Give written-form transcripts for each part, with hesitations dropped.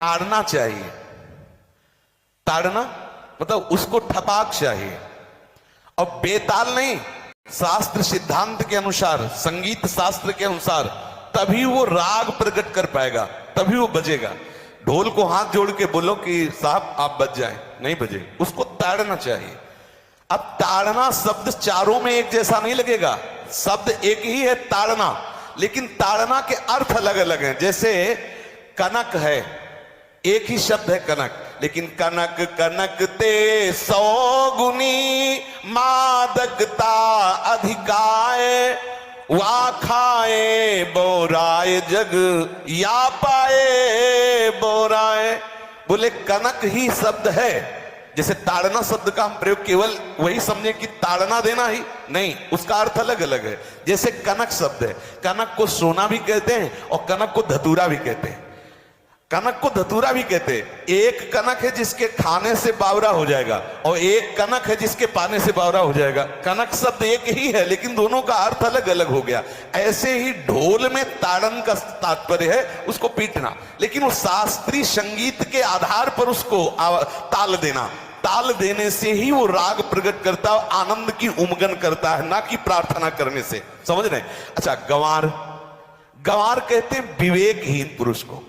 ताड़ना चाहिए। ताड़ना मतलब उसको ठपाक चाहिए, और बेताल नहीं। शास्त्र सिद्धांत के अनुसार, संगीत शास्त्र के अनुसार तभी वो राग प्रकट कर पाएगा, तभी वो बजेगा। ढोल को हाथ जोड़ के बोलो कि साहब आप बज जाए, नहीं बजे, उसको ताड़ना चाहिए। अब ताड़ना शब्द चारों में एक जैसा नहीं लगेगा, शब्द एक ही है ताड़ना, लेकिन ताड़ना के अर्थ अलग अलग हैं। जैसे कनक है, एक ही शब्द है कनक, लेकिन कनक कनक ते 100 गुनी मादकता अधिकाए, वा खाए बोराए जग या पाए बोराए। बोले कनक ही शब्द है। जैसे ताड़ना शब्द का हम प्रयोग केवल वही समझे कि ताड़ना देना ही नहीं, उसका अर्थ अलग अलग है। जैसे कनक शब्द है, कनक को सोना भी कहते हैं और कनक को धतूरा भी कहते हैं। कनक को धतूरा भी कहते हैं। एक कनक है जिसके खाने से बावरा हो जाएगा, और एक कनक है जिसके पाने से बावरा हो जाएगा। कनक शब्द एक ही है, लेकिन दोनों का अर्थ अलग अलग हो गया। ऐसे ही ढोल में ताड़न का तात्पर्य है उसको पीटना, लेकिन वो शास्त्रीय संगीत के आधार पर उसको ताल देना। ताल देने से ही वो राग प्रकट करता है, आनंद की उमगन करता है, ना कि प्रार्थना करने से। समझ रहे? अच्छा, गंवार, गंवार कहते हैं विवेकहीन पुरुष को।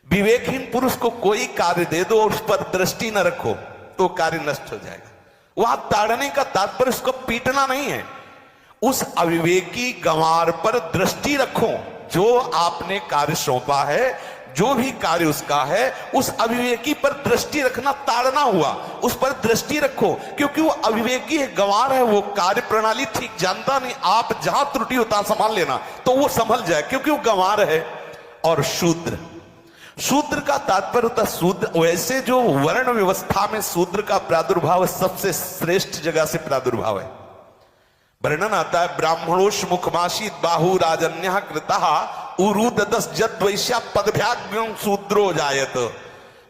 विवेकहीन पुरुष को कोई कार्य दे दो और उस पर दृष्टि न रखो तो कार्य नष्ट हो जाएगा। वहां ताड़ने का तात्पर्य उसको पीटना नहीं है, उस अविवेकी गंवार पर दृष्टि रखो। जो आपने कार्य सौंपा है, जो भी कार्य उसका है, उस अविवेकी पर दृष्टि रखना ताड़ना हुआ। उस पर दृष्टि रखो, क्योंकि वो अविवेकी है, गंवार है, वो कार्य प्रणाली ठीक जानता नहीं। आप जहां त्रुटि होता संभाल लेना तो वो संभल जाए, क्योंकि वो गंवार है। और शूद्र, शूद्र का तात्पर्य होता है शूद्र। वैसे जो वर्ण व्यवस्था में शूद्र का प्रादुर्भाव सबसे श्रेष्ठ जगह से प्रादुर्भाव है। वर्णन आता है ब्राह्मणोश मुखमाशी बाहु राजन्य कृतः उरुददस जद वैश्या पदभ्याग्रम शूद्रो जायत।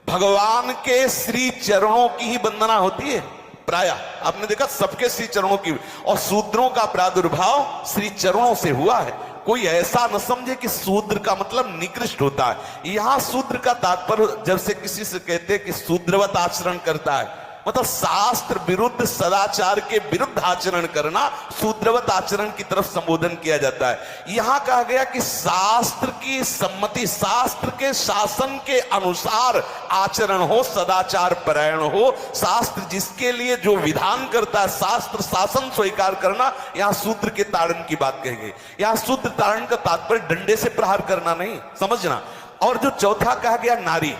भगवान के श्री चरणों की ही वंदना होती है प्राय, आपने देखा सबके श्री चरणों की, और शूद्रों का प्रादुर्भाव श्री चरणों से हुआ है। कोई ऐसा न समझे कि शूद्र का मतलब निकृष्ट होता है। यहां शूद्र का तात्पर्य, जब से किसी से कहते हैं कि शूद्रवत आचरण करता है, मतलब शास्त्र विरुद्ध, सदाचार के विरुद्ध आचरण करना, शूद्रवत आचरण की तरफ संबोधन किया जाता है। यहां कहा गया कि शास्त्र की सम्मति, शास्त्र के शासन के अनुसार आचरण हो, सदाचार परायण हो। शास्त्र जिसके लिए जो विधान करता है, शास्त्र शासन स्वीकार करना, यहां शूद्र के ताड़न की बात कही गई। यहां शूद्र ताड़न का तात्पर्य डंडे से प्रहार करना नहीं, समझना। और जो चौथा कहा गया नारी,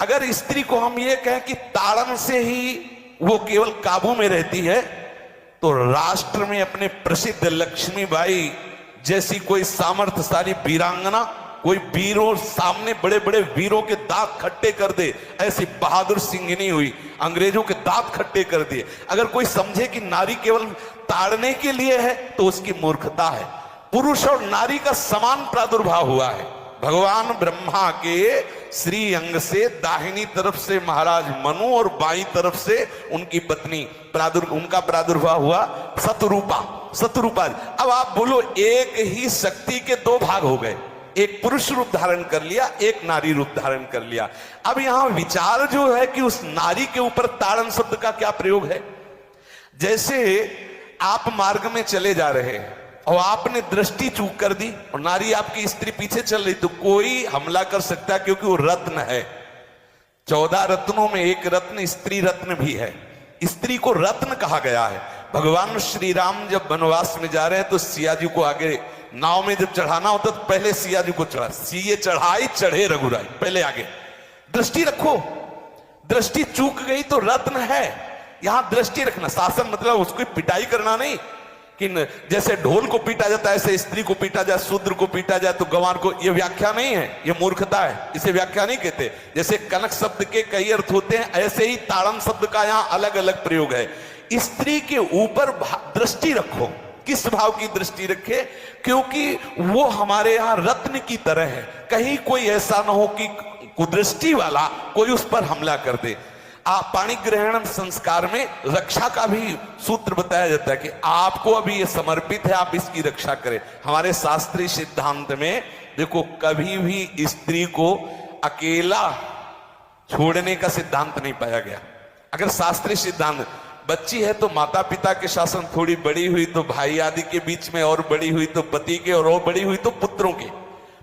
अगर स्त्री को हम ये कहें कि ताड़न से ही वो केवल काबू में रहती है, तो राष्ट्र में अपने प्रसिद्ध लक्ष्मीबाई जैसी कोई सामर्थ्यशाली वीरांगना, कोई वीरों सामने बड़े बड़े वीरों के दांत खट्टे कर दे, ऐसी बहादुर सिंघनी हुई, अंग्रेजों के दांत खट्टे कर दिए। अगर कोई समझे कि नारी केवल ताड़ने के लिए है तो उसकी मूर्खता है। पुरुष और नारी का समान प्रादुर्भाव हुआ है। भगवान ब्रह्मा के श्री अंग से दाहिनी तरफ से महाराज मनु और बाईं तरफ से उनकी पत्नी उनका प्रादुर्भाव हुआ शतरूपा। शतरूपा, अब आप बोलो एक ही शक्ति के दो भाग हो गए, एक पुरुष रूप धारण कर लिया, एक नारी रूप धारण कर लिया। अब यहां विचार जो है कि उस नारी के ऊपर ताड़न शब्द का क्या प्रयोग है। जैसे आप मार्ग में चले जा रहे हैं और आपने दृष्टि चूक कर दी और नारी आपकी स्त्री पीछे चल रही, तो कोई हमला कर सकता है, क्योंकि वो रत्न है। 14 रत्नों में एक रत्न स्त्री रत्न भी है। स्त्री को रत्न कहा गया है। भगवान श्री राम जब वनवास में जा रहे हैं तो सिया जी को आगे नाव में जब चढ़ाना होता तो पहले सिया जी को चढ़ा, सीए चढ़ाई चढ़े रघुराई, पहले आगे। दृष्टि रखो, दृष्टि चूक गई तो रत्न है। यहां दृष्टि रखना, शासन मतलब उसको पिटाई करना नहीं कि जैसे ढोल को पीटा जाता है ऐसे स्त्री को पीटा जाए, शूद्र को पीटा जाए, तो गंवार को, ये व्याख्या नहीं है, ये मूर्खता है, इसे व्याख्या नहीं कहते। जैसे कनक शब्द के कई अर्थ होते हैं, ऐसे ही ताड़न शब्द का यहाँ अलग अलग प्रयोग है। स्त्री के ऊपर दृष्टि रखो। किस भाव की दृष्टि रखे? क्योंकि वो हमारे यहाँ रत्न की तरह है। कहीं कोई ऐसा ना हो कि कुदृष्टि वाला कोई उस पर हमला कर दे। पाणी ग्रहण संस्कार में रक्षा का भी सूत्र बताया जाता है कि आपको अभी ये समर्पित है, आप इसकी रक्षा करें। हमारे शास्त्रीय सिद्धांत में देखो, कभी भी स्त्री को अकेला छोड़ने का सिद्धांत नहीं पाया गया। अगर शास्त्रीय सिद्धांत, बच्ची है तो माता पिता के शासन, थोड़ी बड़ी हुई तो भाई आदि के बीच में, और बड़ी हुई तो पति के, और बड़ी हुई तो पुत्रों के,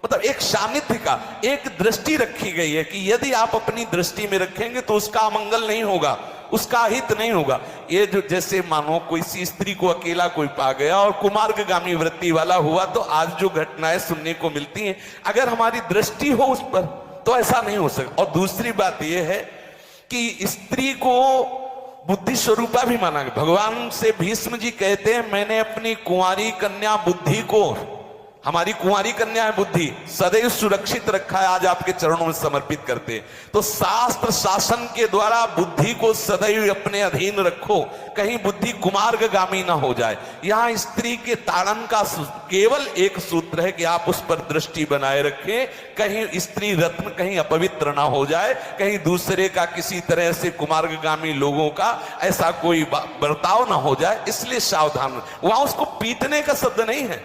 मतलब एक सानिध्य का एक दृष्टि रखी गई है कि यदि आप अपनी दृष्टि में रखेंगे तो उसका अमंगल नहीं होगा, उसका हित नहीं होगा। ये जो जैसे मानो कोई सी स्त्री को अकेला कोई पा गया और कुमार्गामी वृत्ति वाला हुआ, तो आज जो घटनाएं सुनने को मिलती हैं, अगर हमारी दृष्टि हो उस पर तो ऐसा नहीं हो सकता। और दूसरी बात यह है कि स्त्री को बुद्धि स्वरूपा भी माना गया। भगवान से भीष्म जी कहते हैं, मैंने अपनी कुंवारी कन्या बुद्धि को, हमारी कुंवारी कन्या है बुद्धि, सदैव सुरक्षित रखा है, आज आपके चरणों में समर्पित करते हैं। तो शास्त्र शासन के द्वारा बुद्धि को सदैव अपने अधीन रखो, कहीं बुद्धि कुमार्गामी ना हो जाए। यहां स्त्री के ताड़न का केवल एक सूत्र है कि आप उस पर दृष्टि बनाए रखें, कहीं स्त्री रत्न कहीं अपवित्र ना हो जाए, कहीं दूसरे का किसी तरह से कुमार्गामी लोगों का ऐसा कोई बर्ताव ना हो जाए, इसलिए सावधान। वहां उसको पीटने का शब्द नहीं है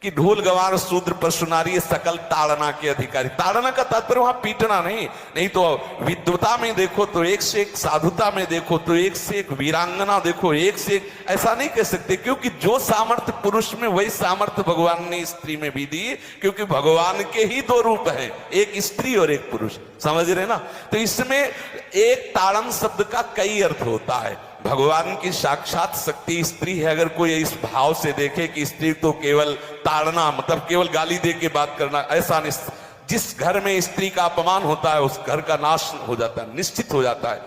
कि ढोल गवार शूद्र परशुनारी सकल ताड़ना के अधिकारी। ताड़ना का तात्पर्य वहां पीटना नहीं तो विद्वता में देखो तो एक से एक, साधुता में देखो तो एक से एक, वीरांगना देखो एक से एक, ऐसा नहीं कह सकते, क्योंकि जो सामर्थ्य पुरुष में वही सामर्थ्य भगवान ने स्त्री में भी दी, क्योंकि भगवान के ही दो रूप हैं, एक स्त्री और एक पुरुष, समझ रहे ना। तो इसमें एक ताड़न शब्द का कई अर्थ होता है। भगवान की साक्षात शक्ति स्त्री है। अगर कोई इस भाव से देखे कि स्त्री तो केवल ताड़ना, मतलब केवल गाली दे के बात करना, ऐसा नहीं। जिस घर में स्त्री का अपमान होता है उस घर का नाश हो जाता है, निश्चित हो जाता है।